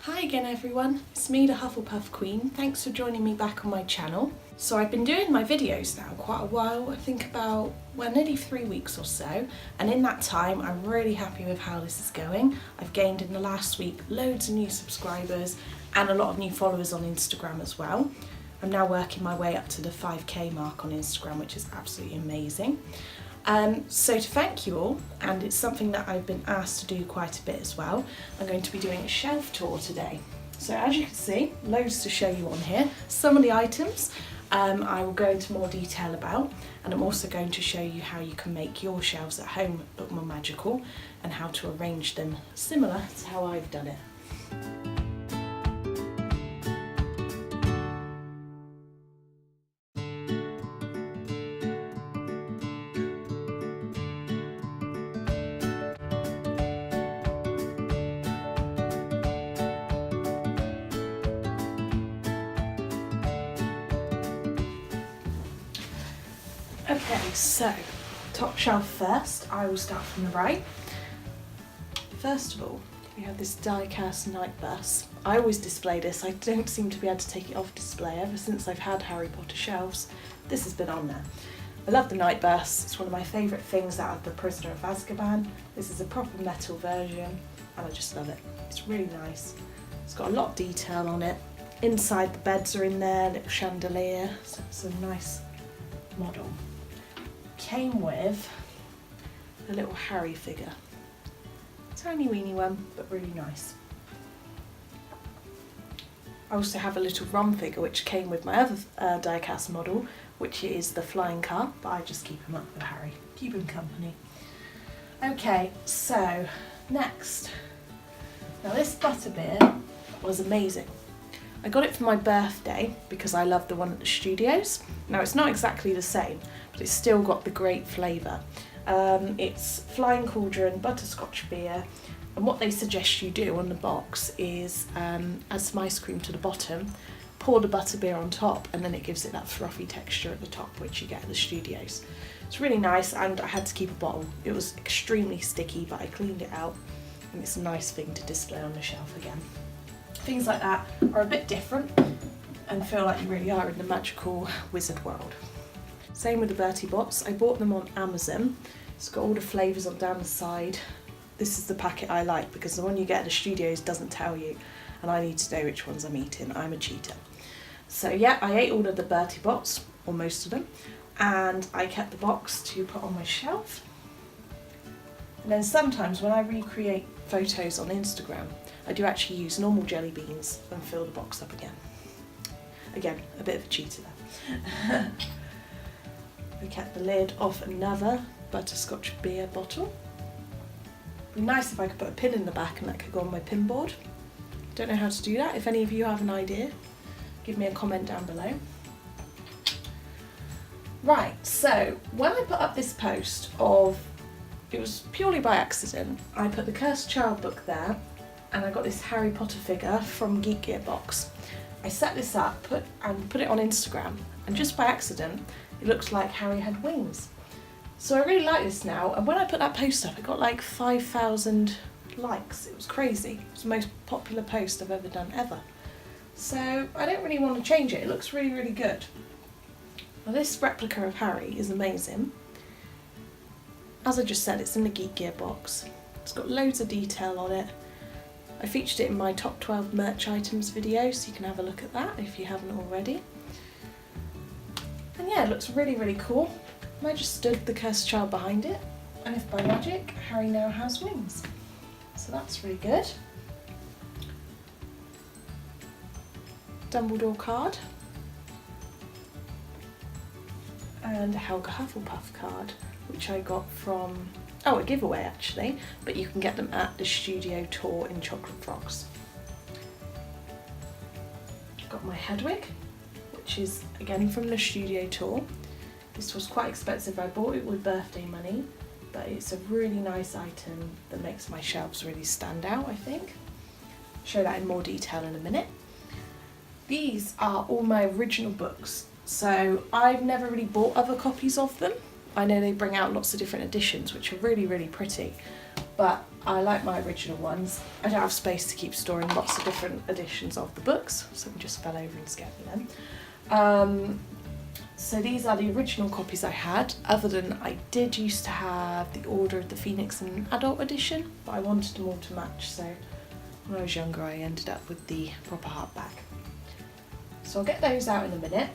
Hi again everyone, it's me the Hufflepuff Queen. Thanks for joining me back on my channel. So I've been doing my videos now quite a while, I think about, nearly 3 weeks or so, and in that time I'm really happy with how this is going. I've gained in the last week loads of new subscribers and a lot of new followers on Instagram as well. I'm now working my way up to the 5k mark on Instagram, which is absolutely amazing. So to thank you all, and it's something that I've been asked to do quite a bit as well, I'm going to be doing a shelf tour today. So as you can see, loads to show you on here. Some of the items I will go into more detail about, and I'm also going to show you how you can make your shelves at home look more magical and how to arrange them similar to how I've done it. Okay, so top shelf first. I will start from the right. First of all, we have this die-cast night bus. I always display this. I don't seem to be able to take it off display ever since I've had Harry Potter shelves. This has been on there. I love the night bus. It's one of my favourite things out of the Prisoner of Azkaban. This is a proper metal version and I just love it. It's really nice. It's got a lot of detail on it. Inside the beds are in there, little chandelier, so it's a nice model. Came with a little Harry figure. Tiny weeny one, but really nice. I also have a little Ron figure which came with my other die-cast model, which is the flying car, but I just keep him up with Harry, keep him company. Okay, so next. Now this butterbeer was amazing. I got it for my birthday because I love the one at the studios. Now it's not exactly the same, but it's still got the great flavour. It's Flying Cauldron, butterscotch beer, and what they suggest you do on the box is add some ice cream to the bottom, pour the butterbeer on top, and then it gives it that fluffy texture at the top which you get at the studios. It's really nice, and I had to keep a bottle. It was extremely sticky, but I cleaned it out, and it's a nice thing to display on the shelf again. Things like that are a bit different and feel like you really are in the magical wizard world. Same with the Bertie Bott's. I bought them on Amazon. It's got all the flavours on down the side. This is the packet I like because the one you get at the studios doesn't tell you, and I need to know which ones I'm eating. I'm a cheater. So yeah, I ate all of the Bertie Bott's, or most of them, and I kept the box to put on my shelf. And then sometimes when I recreate photos on Instagram, I do actually use normal jelly beans and fill the box up again. Again, a bit of a cheater there. We kept the lid off another butterscotch beer bottle. It'd be nice if I could put a pin in the back and that could go on my pin board. Don't know how to do that. If any of you have an idea, give me a comment down below. Right, so when I put up this post it was purely by accident, I put the Cursed Child book there, and I got this Harry Potter figure from Geek Gear box. I set this up, put it on Instagram, and just by accident, it looks like Harry had wings. So I really like this now, and when I put that post up, it got like 5,000 likes. It was crazy. It was the most popular post I've ever done ever. So I don't really want to change it. It looks really, really good. Now this replica of Harry is amazing. As I just said, it's in the Geek Gear box. It's got loads of detail on it. I featured it in my top 12 merch items video, so you can have a look at that if you haven't already. And yeah, it looks really, really cool. And I just stood the Cursed Child behind it, and if by magic, Harry now has wings. So that's really good. Dumbledore card. And a Helga Hufflepuff card, which I got from a giveaway actually, but you can get them at the studio tour in Chocolate Frogs. Got my Hedwig, which is again from the studio tour. This was quite expensive. I bought it with birthday money, but it's a really nice item that makes my shelves really stand out, I think. Show that in more detail in a minute. These are all my original books, so I've never really bought other copies of them. I know they bring out lots of different editions which are really, really pretty, but I like my original ones. I don't have space to keep storing lots of different editions of the books, so we just fell over and scattered them. So these are the original copies I had, other than I did used to have the Order of the Phoenix in adult edition, but I wanted them all to match, so when I was younger I ended up with the proper hardback. So I'll get those out in a minute.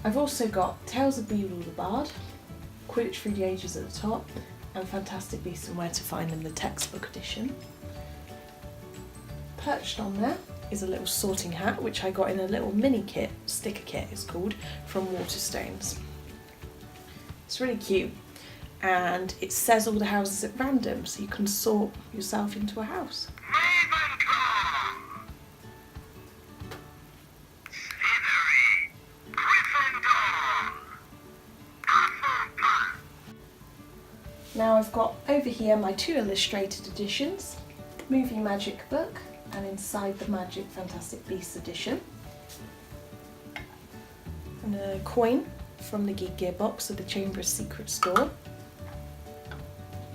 I've also got Tales of Beedle the Bard, Quidditch Through the Ages at the top, and Fantastic Beasts and Where to Find Them, the textbook edition. Perched on there is a little sorting hat, which I got in a little mini kit, sticker kit it's called, from Waterstones. It's really cute, and it says all the houses at random, so you can sort yourself into a house. Now I've got over here my 2 illustrated editions, Movie Magic book, and Inside the Magic Fantastic Beasts edition. And a coin from the Geek Gear box of the Chamber of Secrets store.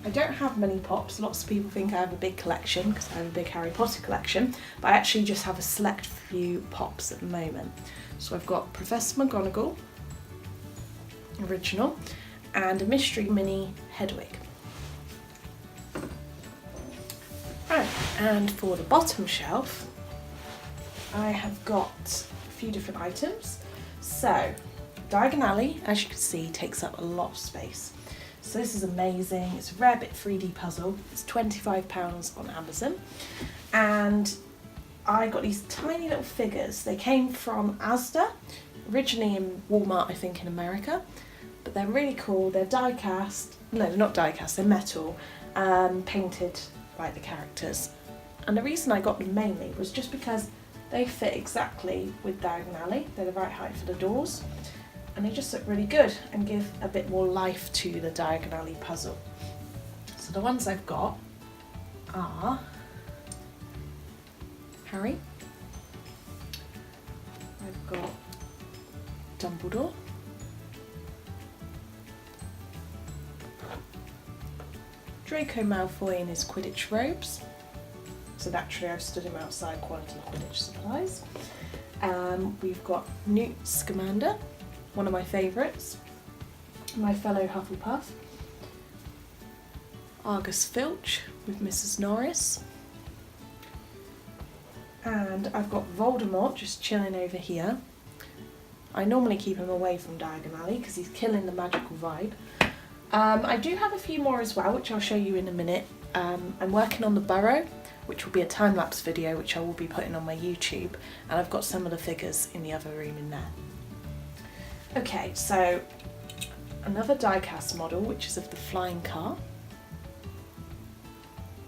I don't have many pops. Lots of people think I have a big collection because I have a big Harry Potter collection, but I actually just have a select few pops at the moment. So I've got Professor McGonagall, original, and a Mystery Mini Hedwig. Right, and for the bottom shelf, I have got a few different items. So, Diagon Alley, as you can see, takes up a lot of space. So this is amazing. It's a Rarebit 3D puzzle. It's £25 on Amazon. And I got these tiny little figures. They came from Asda, originally in Walmart, I think, in America. But they're really cool. They're die cast. No, they're not die cast, they're metal, painted like the characters. And the reason I got them mainly was just because they fit exactly with Diagon Alley. They're the right height for the doors, and they just look really good and give a bit more life to the Diagon Alley puzzle. So the ones I've got are Harry, I've got Dumbledore, Draco Malfoy in his Quidditch robes. So naturally I've stood him outside Quality Quidditch Supplies. We've got Newt Scamander, one of my favourites, my fellow Hufflepuff. Argus Filch with Mrs. Norris. And I've got Voldemort just chilling over here. I normally keep him away from Diagon Alley because he's killing the magical vibe. I do have a few more as well, which I'll show you in a minute. I'm working on the Burrow, which will be a time-lapse video, which I will be putting on my YouTube, and I've got some of the figures in the other room in there. Okay, so another die-cast model, which is of the flying car.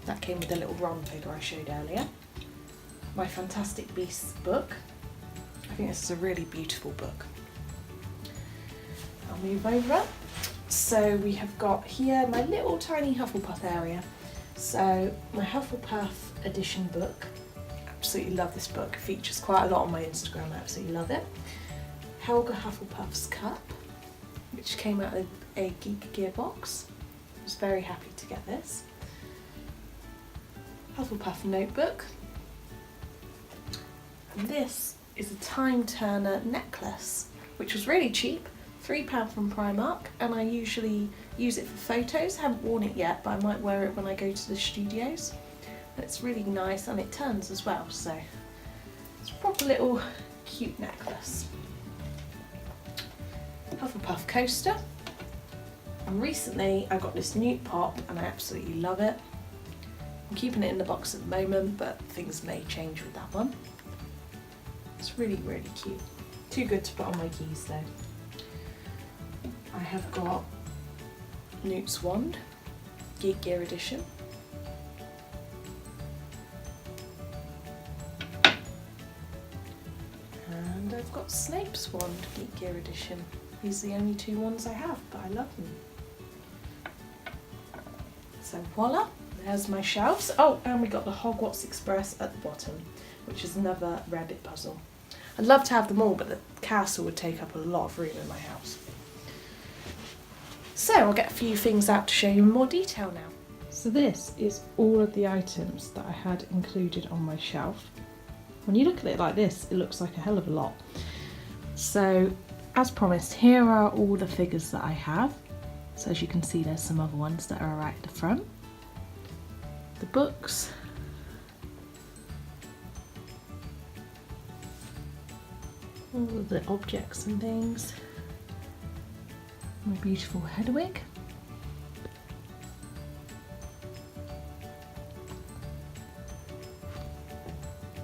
That came with the little Ron figure I showed earlier. My Fantastic Beasts book. I think this is a really beautiful book. I'll move over. So we have got here my little tiny Hufflepuff area. So my Hufflepuff edition book. Absolutely love this book. It features quite a lot on my Instagram. I absolutely love it. Helga Hufflepuff's cup, which came out of a Geek Gear box. I was very happy to get this. Hufflepuff notebook. And this is a Time Turner necklace, which was really cheap. £3 from Primark, and I usually use it for photos. I haven't worn it yet, but I might wear it when I go to the studios. And it's really nice, and it turns as well, so it's a proper little cute necklace. Hufflepuff coaster. And recently I got this Newt pop, and I absolutely love it. I'm keeping it in the box at the moment, but things may change with that one. It's really, really cute. Too good to put on my keys though. I have got Newt's wand, Geek Gear edition. And I've got Snape's wand, Geek Gear edition. These are the only 2 ones I have, but I love them. So voila, there's my shelves. Oh, and we got the Hogwarts Express at the bottom, which is another Rarebit puzzle. I'd love to have them all, but the castle would take up a lot of room in my house. So I'll get a few things out to show you in more detail now. So this is all of the items that I had included on my shelf. When you look at it like this, it looks like a hell of a lot. So as promised, here are all the figures that I have. So as you can see, there's some other ones that are right at the front. The books. All of the objects and things. My beautiful Hedwig.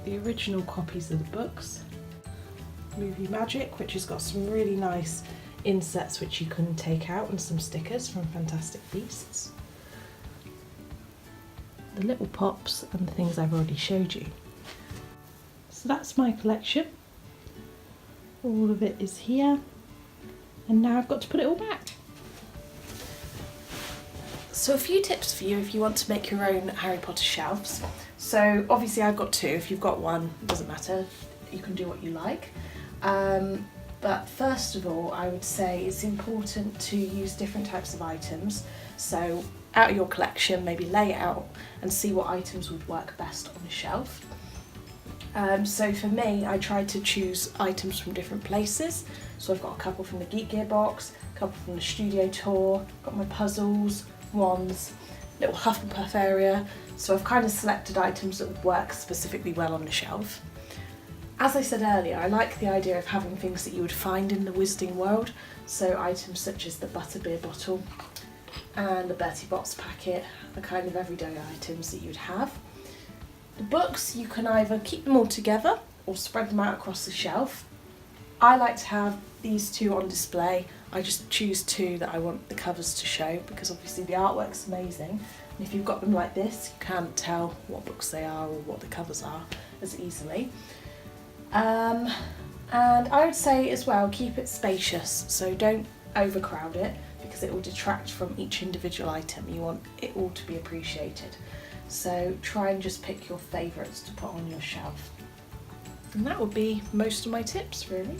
The original copies of the books. Movie Magic, which has got some really nice insets which you can take out, and some stickers from Fantastic Beasts. The little pops and the things I've already showed you. So that's my collection. All of it is here, and now I've got to put it all back. So a few tips for you if you want to make your own Harry Potter shelves. So obviously I've got two. If you've got one, it doesn't matter, you can do what you like. But first of all, I would say it's important to use different types of items. So out of your collection, maybe lay it out and see what items would work best on a shelf. So for me, I tried to choose items from different places. So I've got a couple from the Geek Gear box, a couple from the studio tour, got my puzzles, wands, little Hufflepuff area. So I've kind of selected items that would work specifically well on the shelf. As I said earlier, I like the idea of having things that you would find in the Wizarding World. So items such as the butterbeer bottle and the Bertie Bott's packet are kind of everyday items that you'd have. The books, you can either keep them all together or spread them out across the shelf. I like to have these two on display. I just choose two that I want the covers to show because obviously the artwork's amazing. And if you've got them like this, you can't tell what books they are or what the covers are as easily. And I would say as well, keep it spacious, so don't overcrowd it because it will detract from each individual item. You want it all to be appreciated. So try and just pick your favourites to put on your shelf. And that would be most of my tips really.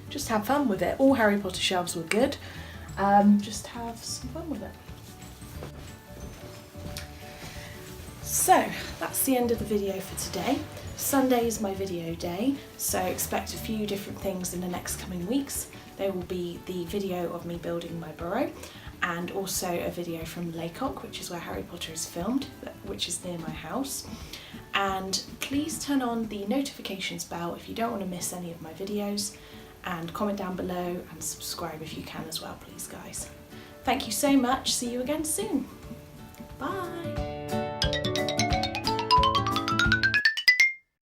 Just have fun with it. All Harry Potter shelves were good. Just have some fun with it. So that's the end of the video for today. Sunday is my video day, so expect a few different things in the next coming weeks. There will be the video of me building my burrow and also a video from Laycock, which is where Harry Potter is filmed, which is near my house. And please turn on the notifications bell if you don't want to miss any of my videos, and comment down below and subscribe if you can as well, please guys. Thank you so much, see you again soon. Bye!